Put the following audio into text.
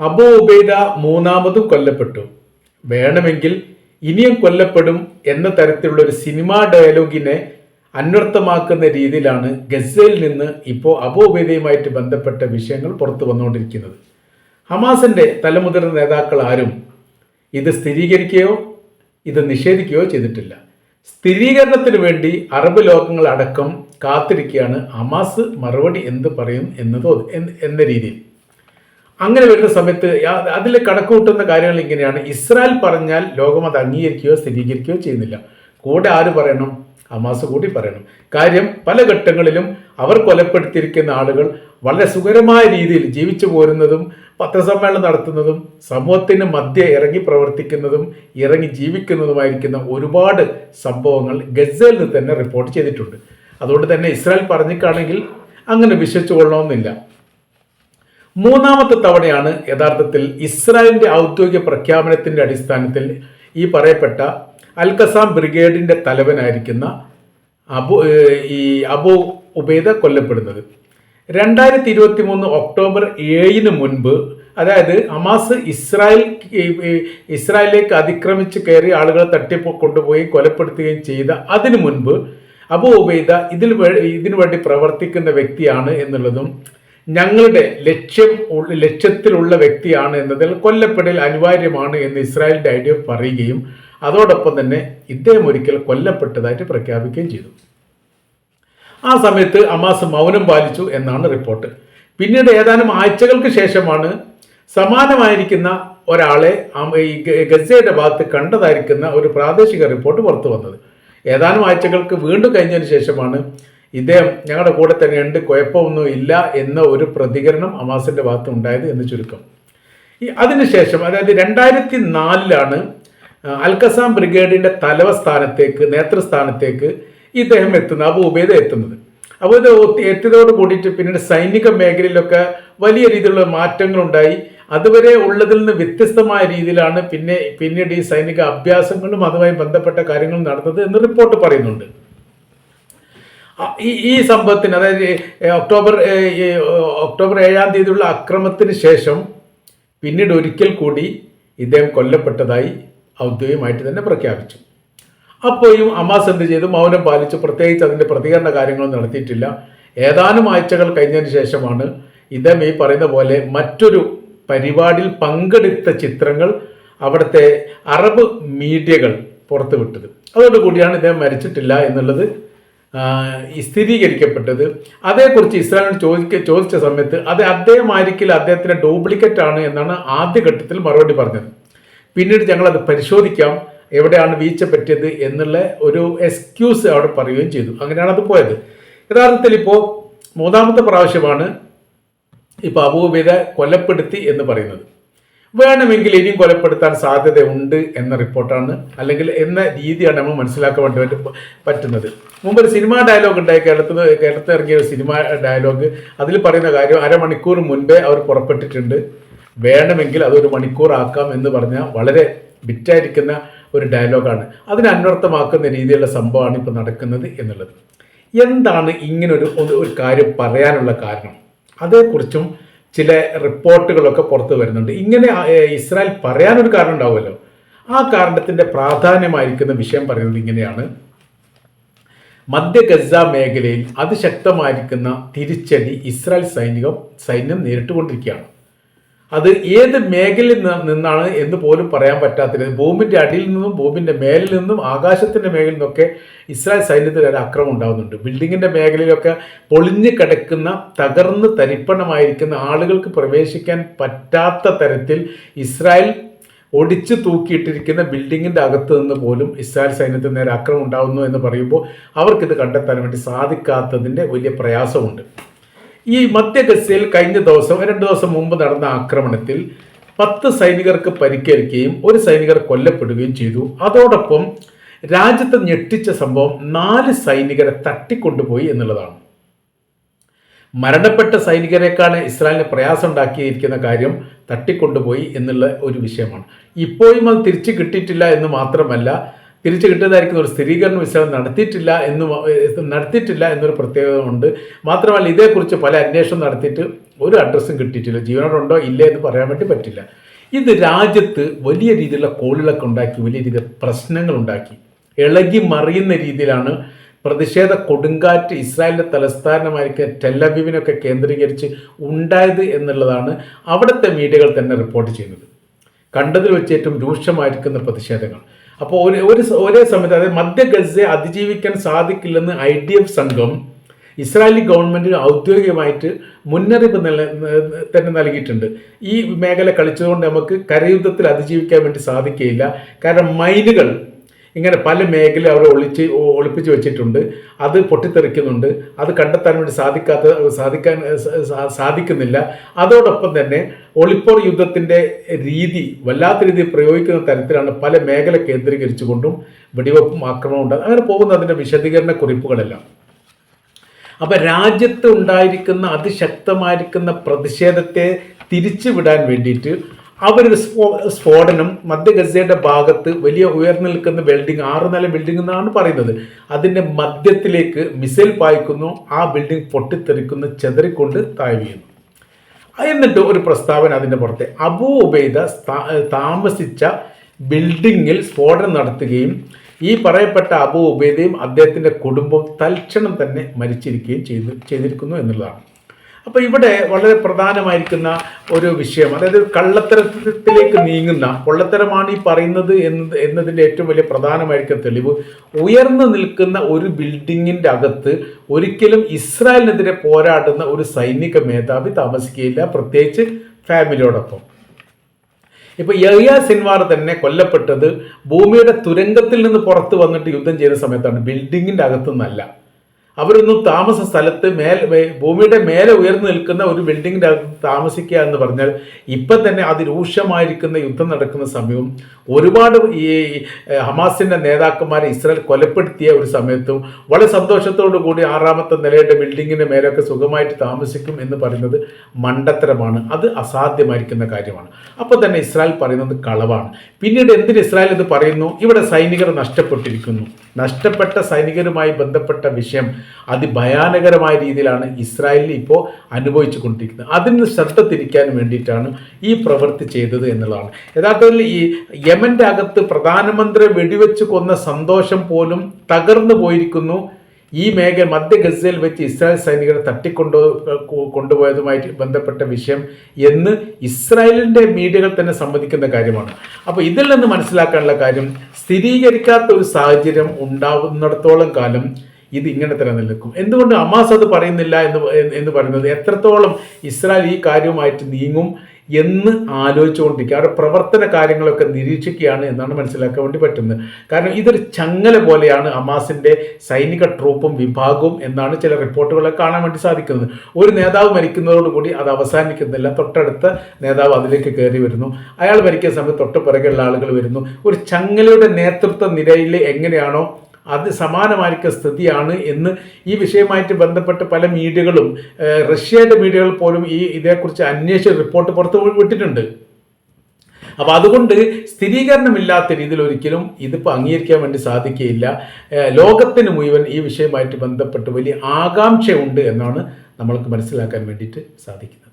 അബൂ ഉബൈദ മൂന്നാമതും കൊല്ലപ്പെട്ടു. വേണമെങ്കിൽ ഇനിയും കൊല്ലപ്പെടും എന്ന തരത്തിലുള്ള ഒരു സിനിമാ ഡയലോഗിനെ അന്വർത്ഥമാക്കുന്ന രീതിയിലാണ് ഗസയിൽ നിന്ന് ഇപ്പോൾ അബൂ ഉബൈദയുമായിട്ട് ബന്ധപ്പെട്ട വിഷയങ്ങൾ പുറത്തു വന്നുകൊണ്ടിരിക്കുന്നത്. ഹമാസിന്റെ തലമുതിർന്ന നേതാക്കൾ ആരും ഇത് സ്ഥിരീകരിക്കുകയോ ഇത് നിഷേധിക്കുകയോ ചെയ്തിട്ടില്ല. സ്ഥിരീകരണത്തിന് വേണ്ടി അറബ് ലോകങ്ങൾ അടക്കം കാത്തിരിക്കുകയാണ് ഹമാസ് മറുപടി എന്ത് പറയും എന്ന രീതിയിൽ. അങ്ങനെ വരുന്ന സമയത്ത് അതിൽ കണക്കുകൂട്ടുന്ന കാര്യങ്ങൾ ഇങ്ങനെയാണ്. ഇസ്രായേൽ പറഞ്ഞാൽ ലോകം അത് അംഗീകരിക്കുകയോ സ്ഥിരീകരിക്കുകയോ ചെയ്യുന്നില്ല. കൂടെ ആര് പറയണം? ഹമാസ് കൂടി പറയണം. കാര്യം പല ഘട്ടങ്ങളിലും അവർ കൊലപ്പെടുത്തിയിരിക്കുന്ന ആളുകൾ വളരെ സുഖകരമായ രീതിയിൽ ജീവിച്ചു പോരുന്നതും പത്രസമ്മേളനം നടത്തുന്നതും സമൂഹത്തിന് മധ്യേ ഇറങ്ങി പ്രവർത്തിക്കുന്നതും ഇറങ്ങി ജീവിക്കുന്നതുമായിരിക്കുന്ന ഒരുപാട് സംഭവങ്ങൾ ഗസയിൽ നിന്ന് തന്നെ റിപ്പോർട്ട് ചെയ്തിട്ടുണ്ട്. അതുകൊണ്ട് തന്നെ ഇസ്രായേൽ പറഞ്ഞിട്ടാണെങ്കിൽ അങ്ങനെ വിശ്വസിച്ചു കൊള്ളണമെന്നില്ല. മൂന്നാമത്തെ തവണയാണ് യഥാർത്ഥത്തിൽ ഇസ്രായേലിന്റെ ഔദ്യോഗിക പ്രഖ്യാപനത്തിന്റെ അടിസ്ഥാനത്തിൽ ഈ പറയപ്പെട്ട അൽ ഖസാം ബ്രിഗേഡിന്റെ തലവനായിരിക്കുന്ന അബൂ ഉബൈദ കൊല്ലപ്പെടുന്നത്. 2023 ഒക്ടോബർ 7 മുൻപ്, അതായത് ഹമാസ് ഇസ്രായേലിലേക്ക് അതിക്രമിച്ച് കയറി ആളുകളെ കൊണ്ടുപോയി കൊലപ്പെടുത്തുകയും ചെയ്ത അതിനു മുൻപ് അബൂ ഉബൈദ ഇതിനു വേണ്ടി പ്രവർത്തിക്കുന്ന വ്യക്തിയാണ് എന്നുള്ളതും ഞങ്ങളുടെ ലക്ഷ്യത്തിലുള്ള വ്യക്തിയാണ് എന്നതിൽ കൊല്ലപ്പെടൽ അനിവാര്യമാണ് എന്ന് ഇസ്രായേലിന്റെ ഐഡിയ പറയുകയും അതോടൊപ്പം തന്നെ ഇദ്ദേഹം ഒരിക്കൽ കൊല്ലപ്പെട്ടതായിട്ട് പ്രഖ്യാപിക്കുകയും ചെയ്തു. ആ സമയത്ത് ഹമാസ് മൗനം പാലിച്ചു എന്നാണ് റിപ്പോർട്ട്. പിന്നീട് ഏതാനും ആഴ്ചകൾക്ക് ശേഷമാണ് സമാനമായിരിക്കുന്ന ഒരാളെ ഗസയുടെ ഭാഗത്ത് കണ്ടതായിരിക്കുന്ന ഒരു പ്രാദേശിക റിപ്പോർട്ട് പുറത്തു വന്നത്. ഏതാനും ആഴ്ചകൾക്ക് വീണ്ടും കഴിഞ്ഞതിന് ശേഷമാണ് ഇദ്ദേഹം ഞങ്ങളുടെ കൂടെ തന്നെ ഉണ്ട്, കുഴപ്പമൊന്നും ഇല്ല എന്ന ഒരു പ്രതികരണം ഹമാസിന്റെ ഭാഗത്ത് ഉണ്ടായത് എന്ന് ചുരുക്കം. അതിനുശേഷം അതായത് 2004 അൽ ഖസാം ബ്രിഗേഡിന്റെ നേതൃസ്ഥാനത്തേക്ക് ഇദ്ദേഹം എത്തുന്നത്, അബൂ ഉബൈദ എത്തുന്നത്. അപ്പോൾ ഇത് എത്തിയതോട് കൂടിയിട്ട് പിന്നീട് സൈനിക മേഖലയിലൊക്കെ വലിയ രീതിയിലുള്ള മാറ്റങ്ങൾ ഉണ്ടായി. അതുവരെ ഉള്ളതിൽ നിന്ന് വ്യത്യസ്തമായ രീതിയിലാണ് പിന്നീട് ഈ സൈനിക അഭ്യാസങ്ങളും അതുമായി ബന്ധപ്പെട്ട കാര്യങ്ങളും നടന്നത് എന്ന് റിപ്പോർട്ട് പറയുന്നുണ്ട്. ഈ സംഭവത്തിന്, അതായത് ഒക്ടോബർ 7 അക്രമത്തിന് ശേഷം പിന്നീട് ഒരിക്കൽ കൂടി ഇദ്ദേഹം കൊല്ലപ്പെട്ടതായി ഔദ്യോഗികമായിട്ട് തന്നെ പ്രഖ്യാപിച്ചു. അപ്പോഴും ഹമാസ് എന്ത് ചെയ്തു? മൗനം പാലിച്ചു. പ്രത്യേകിച്ച് അതിൻ്റെ പ്രതികരണ കാര്യങ്ങളൊന്നും നടത്തിയിട്ടില്ല. ഏതാനും ആഴ്ചകൾ കഴിഞ്ഞതിന് ശേഷമാണ് ഇദ്ദേഹം ഈ പറയുന്ന പോലെ മറ്റൊരു പരിപാടിയിൽ പങ്കെടുത്ത ചിത്രങ്ങൾ അവിടുത്തെ അറബ് മീഡിയകൾ പുറത്തുവിട്ടത്. അതോടുകൂടിയാണ് ഇദ്ദേഹം മരിച്ചിട്ടില്ല എന്നുള്ളത് സ്ഥിരീകരിക്കപ്പെട്ടത്. അതേക്കുറിച്ച് ഇസ്രായേലിനോട് ചോദിച്ച സമയത്ത് അദ്ദേഹമായിരിക്കില്ല, അദ്ദേഹത്തിൻ്റെ ഡ്യൂപ്ലിക്കേറ്റ് ആണ് എന്നാണ് ആദ്യഘട്ടത്തിൽ മറുപടി പറഞ്ഞത്. പിന്നീട് ഞങ്ങളത് പരിശോധിക്കാം, എവിടെയാണ് വീഴ്ച പറ്റിയത് എന്നുള്ള ഒരു എക്സ്ക്യൂസ് അവിടെ പറയുകയും ചെയ്തു. അങ്ങനെയാണ് അത് പോയത്. യഥാർത്ഥത്തിൽ ഇപ്പോൾ മൂന്നാമത്തെ പ്രാവശ്യമാണ് ഇപ്പോൾ അബൂ ഉബൈദ കൊലപ്പെടുത്തി എന്ന് പറയുന്നത്. വേണമെങ്കിൽ ഇനിയും കൊലപ്പെടുത്താൻ സാധ്യതയുണ്ട് എന്ന റിപ്പോർട്ടാണ്, അല്ലെങ്കിൽ എന്ന രീതിയാണ് നമ്മൾ മനസ്സിലാക്കാൻ വേണ്ടി പറ്റുന്നത്. മുമ്പ് ഒരു സിനിമാ ഡയലോഗ് ഉണ്ടായി, കേരളത്തിൽ ഇറങ്ങിയ ഒരു സിനിമാ ഡയലോഗ്. അതിൽ പറയുന്ന കാര്യം അരമണിക്കൂർ മുൻപേ അവർ പുറപ്പെട്ടിട്ടുണ്ട്, വേണമെങ്കിൽ അതൊരു മണിക്കൂർ ആക്കാം എന്ന് പറഞ്ഞാൽ വളരെ ബിറ്റായിരിക്കുന്ന ഒരു ഡയലോഗാണ്. അതിനെ അന്വർത്ഥമാക്കുന്ന രീതിയിലുള്ള സംഭവമാണ് ഇപ്പോൾ നടക്കുന്നത് എന്നുള്ളത്. എന്താണ് ഇങ്ങനെ ഒരു കാര്യം പറയാനുള്ള കാരണം? അതേക്കുറിച്ചും ചില റിപ്പോർട്ടുകളൊക്കെ പുറത്തു വരുന്നുണ്ട്. ഇങ്ങനെ ഇസ്രായേൽ പറയാനൊരു കാരണം ഉണ്ടാവുമല്ലോ. ആ കാരണത്തിൻ്റെ പ്രാധാന്യമായിരിക്കുന്ന വിഷയം പറയുന്നത് ഇങ്ങനെയാണ്. മധ്യ ഗസ മേഖലയിൽ അതിശക്തമായിരിക്കുന്ന തിരിച്ചടി ഇസ്രായേൽ സൈന്യം നേരിട്ടുകൊണ്ടിരിക്കുകയാണ്. അത് ഏത് മേഖലയിൽ നിന്നാണ് എന്ന് പോലും പറയാൻ പറ്റാത്ത, ബോംബിൻ്റെ അടിയിൽ നിന്നും ബോംബിൻ്റെ മേലിൽ നിന്നും ആകാശത്തിൻ്റെ മേഖലയിൽ നിന്നൊക്കെ ഇസ്രായേൽ സൈന്യത്തിന് ഒരു ആക്രമണം ഉണ്ടാകുന്നുണ്ട്. ബിൽഡിങ്ങിൻ്റെ മേഖലയിലൊക്കെ പൊളിഞ്ഞു കിടക്കുന്ന, തകർന്ന് തരിപ്പണമായിരിക്കുന്ന, ആളുകൾക്ക് പ്രവേശിക്കാൻ പറ്റാത്ത തരത്തിൽ ഇസ്രായേൽ ഒടിച്ചു തൂക്കിയിട്ടിരിക്കുന്ന ബിൽഡിങ്ങിൻ്റെ അകത്ത് നിന്ന് പോലും ഇസ്രായേൽ സൈന്യത്തിന് നേരെ ആക്രമണം ഉണ്ടാകുന്നു എന്ന് പറയുമ്പോൾ അവർക്കിത് കണ്ടെത്താൻ വേണ്ടി സാധിക്കാത്തതിൻ്റെ വലിയ പ്രയാസമുണ്ട്. ഈ മധ്യ ഗസയിൽ കഴിഞ്ഞ ദിവസം 2 ദിവസം മുമ്പ് നടന്ന ആക്രമണത്തിൽ 10 സൈനികർക്ക് പരിക്കേൽക്കുകയും 1 സൈനികർ കൊല്ലപ്പെടുകയും ചെയ്തു. അതോടൊപ്പം രാജ്യത്തെ ഞെട്ടിച്ച സംഭവം 4 സൈനികരെ തട്ടിക്കൊണ്ടുപോയി എന്നുള്ളതാണ്. മരണപ്പെട്ട സൈനികരെക്കാണ് ഇസ്രായേലിന് പ്രയാസം ഉണ്ടാക്കിയിരിക്കുന്ന കാര്യം തട്ടിക്കൊണ്ടുപോയി എന്നുള്ള ഒരു വിഷയമാണ്. ഇപ്പോഴും അത് തിരിച്ചു കിട്ടിയിട്ടില്ല എന്ന് മാത്രമല്ല, തിരിച്ചു കിട്ടിയതായിരിക്കുന്ന ഒരു സ്ഥിരീകരണ വിശകലനം നടത്തിയിട്ടില്ല എന്നൊരു പ്രത്യേകത ഉണ്ട്. മാത്രമല്ല ഇതേക്കുറിച്ച് പല അന്വേഷണം നടത്തിയിട്ട് ഒരു അഡ്രസ്സും കിട്ടിയിട്ടില്ല. ജീവനോടുണ്ടോ ഇല്ലേ എന്ന് പറയാൻ വേണ്ടി പറ്റില്ല. ഇത് രാജ്യത്ത് വലിയ രീതിയിലുള്ള കോളിളക്കം ഉണ്ടാക്കി, വലിയ രീതിയിൽ പ്രശ്നങ്ങൾ ഉണ്ടാക്കി, ഇളകി മറിയുന്ന രീതിയിലാണ് പ്രതിഷേധ കൊടുങ്കാറ്റ് ഇസ്രായേലിൻ്റെ തലസ്ഥാനമായിരിക്കും ടെലവീവിനൊക്കെ കേന്ദ്രീകരിച്ച് ഉണ്ടായത് എന്നുള്ളതാണ് അവിടുത്തെ മീഡിയകൾ തന്നെ റിപ്പോർട്ട് ചെയ്യുന്നത്. കണ്ടതിൽ വെച്ച് ഏറ്റവും രൂക്ഷമായിരിക്കുന്ന പ്രതിഷേധങ്ങൾ. അപ്പോൾ ഒരേ സമയത്ത് അതായത് മധ്യ ഗസയെ അതിജീവിക്കാൻ സാധിക്കില്ലെന്ന് IDF സംഘം ഇസ്രായേലി ഗവൺമെൻറ്റിന് ഔദ്യോഗികമായിട്ട് മുന്നറിയിപ്പ് തന്നെ നൽകിയിട്ടുണ്ട്. ഈ മേഖല കളിച്ചതുകൊണ്ട് നമുക്ക് കരയുദ്ധത്തിൽ അതിജീവിക്കാൻ വേണ്ടി സാധിക്കുകയില്ല. കാരണം മൈനുകൾ ഇങ്ങനെ പല മേഖല അവിടെ ഒളിപ്പിച്ച് വെച്ചിട്ടുണ്ട്. അത് പൊട്ടിത്തെറിക്കുന്നുണ്ട്. അത് കണ്ടെത്താൻ വേണ്ടി സാധിക്കുന്നില്ല. അതോടൊപ്പം തന്നെ ഒളിപ്പോർ യുദ്ധത്തിൻ്റെ രീതി വല്ലാത്ത രീതിയിൽ പ്രയോഗിക്കുന്ന തരത്തിലാണ് പല മേഖല കേന്ദ്രീകരിച്ചുകൊണ്ടും വെടിവെപ്പും ആക്രമണവും ഉണ്ട്. അങ്ങനെ പോകുന്ന അതിൻ്റെ വിശദീകരണ കുറിപ്പുകളെല്ലാം. അപ്പം രാജ്യത്ത് ഉണ്ടായിരിക്കുന്ന അതിശക്തമായിരിക്കുന്ന പ്രതിഷേധത്തെ തിരിച്ചുവിടാൻ വേണ്ടിയിട്ട് അവരൊരു സ്ഫോടനം മധ്യ ഗസയുടെ ഭാഗത്ത് വലിയ ഉയർന്നു നിൽക്കുന്ന ബിൽഡിംഗ് 6 നില ബിൽഡിംഗ് എന്നാണ് പറയുന്നത്. അതിൻ്റെ മധ്യത്തിലേക്ക് മിസൈൽ പായിക്കുന്നു. ആ ബിൽഡിംഗ് പൊട്ടിത്തെറിക്കുന്നു, ചെതറിക്കൊണ്ട് താഴെ വീഴുന്നു. എന്നിട്ട് ഒരു പ്രസ്താവന അതിൻ്റെ പുറത്തെ അബൂ ഉബൈദ താമസിച്ച ബിൽഡിങ്ങിൽ സ്ഫോടനം നടത്തുകയും ഈ പറയപ്പെട്ട അബൂ ഉബൈദയും അദ്ദേഹത്തിൻ്റെ കുടുംബവും തൽക്ഷണം തന്നെ മരിച്ചിരിക്കുകയും ചെയ്തിരിക്കുന്നു എന്നുള്ളതാണ്. അപ്പോൾ ഇവിടെ വളരെ പ്രധാനമായിരിക്കുന്ന ഒരു വിഷയം, അതായത് കള്ളത്തരത്തിലേക്ക് നീങ്ങുന്ന പൊള്ളത്തരമാണ് ഈ പറയുന്നത് എന്നതിൻ്റെ ഏറ്റവും വലിയ പ്രധാനമായിരിക്കുന്ന തെളിവ്, ഉയർന്നു നിൽക്കുന്ന ഒരു ബിൽഡിങ്ങിൻ്റെ അകത്ത് ഒരിക്കലും ഇസ്രായേലിനെതിരെ പോരാടുന്ന ഒരു സൈനിക മേധാവി താമസിക്കുകയില്ല, പ്രത്യേകിച്ച് ഫാമിലിയോടൊപ്പം. ഇപ്പോൾ യഹ്യ സിൻവാർ തന്നെ കൊല്ലപ്പെട്ടത് ഭൂമിയുടെ തുരങ്കത്തിൽ നിന്ന് പുറത്ത് വന്നിട്ട് യുദ്ധം ചെയ്യുന്ന സമയത്താണ്, ബിൽഡിങ്ങിൻ്റെ അകത്തുനിന്നല്ല. അവരൊന്നും താമസ സ്ഥലത്ത് ഭൂമിയുടെ മേലെ ഉയർന്നു നിൽക്കുന്ന ഒരു ബിൽഡിങ്ങിൻ്റെ അകത്ത് താമസിക്കുക എന്ന് പറഞ്ഞാൽ ഇപ്പം തന്നെ അതിരൂക്ഷമായിരിക്കുന്ന യുദ്ധം നടക്കുന്ന സമയവും ഒരുപാട് ഈ ഹമാസിൻ്റെ നേതാക്കന്മാരെ ഇസ്രായേൽ കൊലപ്പെടുത്തിയ ഒരു സമയത്തും വളരെ സന്തോഷത്തോടു കൂടി 6ാമത്തെ നിലയുടെ ബിൽഡിങ്ങിൻ്റെ മേലൊക്കെ സുഖമായിട്ട് താമസിക്കും എന്ന് പറയുന്നത് മണ്ടത്തരമാണ്. അത് അസാധ്യമായിരിക്കുന്ന കാര്യമാണ്. അപ്പോൾ തന്നെ ഇസ്രായേൽ പറയുന്നത് കളവാണ്. പിന്നീട് എന്തിന് ഇസ്രായേൽ ഇത് പറയുന്നു? ഇവിടെ സൈനികർ നഷ്ടപ്പെട്ടിരിക്കുന്നു. നഷ്ടപ്പെട്ട സൈനികരുമായി ബന്ധപ്പെട്ട വിഷയം അതിഭയാനകരമായ രീതിയിലാണ് ഇസ്രായേലിൽ ഇപ്പോൾ അനുഭവിച്ചു കൊണ്ടിരിക്കുന്നത്. അതിന് ശ്രദ്ധ തിരിക്കാൻ വേണ്ടിയിട്ടാണ് ഈ പ്രവൃത്തി ചെയ്തത് എന്നുള്ളതാണ്. യഥാർത്ഥത്തിൽ ഈ യമൻ്റെ അകത്ത് പ്രധാനമന്ത്രി വെടിവെച്ച് കൊന്ന സന്തോഷം പോലും തകർന്നു പോയിരിക്കുന്നു ഈ മേഖല മധ്യ ഗസയിൽ വെച്ച് ഇസ്രായേൽ സൈനികരെ കൊണ്ടുപോയതുമായിട്ട് ബന്ധപ്പെട്ട വിഷയം എന്ന് ഇസ്രായേലിൻ്റെ മീഡിയകൾ തന്നെ സമ്മതിക്കുന്ന കാര്യമാണ്. അപ്പോൾ ഇതിൽ നിന്ന് മനസ്സിലാക്കാനുള്ള കാര്യം, സ്ഥിരീകരിക്കാത്ത ഒരു സാഹചര്യം ഉണ്ടാവുന്നിടത്തോളം കാലം ഇത് ഇങ്ങനെ തന്നെ നിൽക്കും. എന്തുകൊണ്ട് ഹമാസ് അത് പറയുന്നില്ല എന്ന് പറയുന്നത്, എത്രത്തോളം ഇസ്രായേൽ ഈ കാര്യവുമായിട്ട് നീങ്ങും എന്ന് ആലോചിച്ചുകൊണ്ടിരിക്കുക, അവരുടെ പ്രവർത്തന കാര്യങ്ങളൊക്കെ നിരീക്ഷിക്കുകയാണ് എന്നാണ് മനസ്സിലാക്കാൻ വേണ്ടി പറ്റുന്നത്. കാരണം ഇതൊരു ചങ്ങല പോലെയാണ് ഹമാസിൻ്റെ സൈനിക ട്രൂപ്പും വിഭാഗവും എന്നാണ് ചില റിപ്പോർട്ടുകളെ കാണാൻ വേണ്ടി സാധിക്കുന്നത്. ഒരു നേതാവ് മരിക്കുന്നതോടുകൂടി അത് അവസാനിക്കുന്നില്ല, തൊട്ടടുത്ത നേതാവ് അതിലേക്ക് കയറി വരുന്നു. അയാൾ മരിക്കുന്ന സമയത്ത് തൊട്ട് പിറകെയുള്ള ആളുകൾ വരുന്നു. ഒരു ചങ്ങലയുടെ നേതൃത്വ നിരയിൽ എങ്ങനെയാണോ അത് സമാനമായിരിക്കുന്ന സ്ഥിതിയാണ് എന്ന് ഈ വിഷയമായിട്ട് ബന്ധപ്പെട്ട് പല മീഡിയകളും, റഷ്യയുടെ മീഡിയകൾ പോലും ഇതേക്കുറിച്ച് അന്വേഷിച്ച് റിപ്പോർട്ട് പുറത്തു വിട്ടിട്ടുണ്ട്. അപ്പോൾ അതുകൊണ്ട് സ്ഥിരീകരണമില്ലാത്ത രീതിയിൽ ഒരിക്കലും ഇതിപ്പോൾ അംഗീകരിക്കാൻ വേണ്ടി സാധിക്കുകയില്ല. ലോകത്തിന് മുഴുവൻ ഈ വിഷയമായിട്ട് ബന്ധപ്പെട്ട് വലിയ ആകാംക്ഷയുണ്ട് എന്നാണ് നമ്മൾക്ക് മനസ്സിലാക്കാൻ വേണ്ടിയിട്ട് സാധിക്കുന്നത്.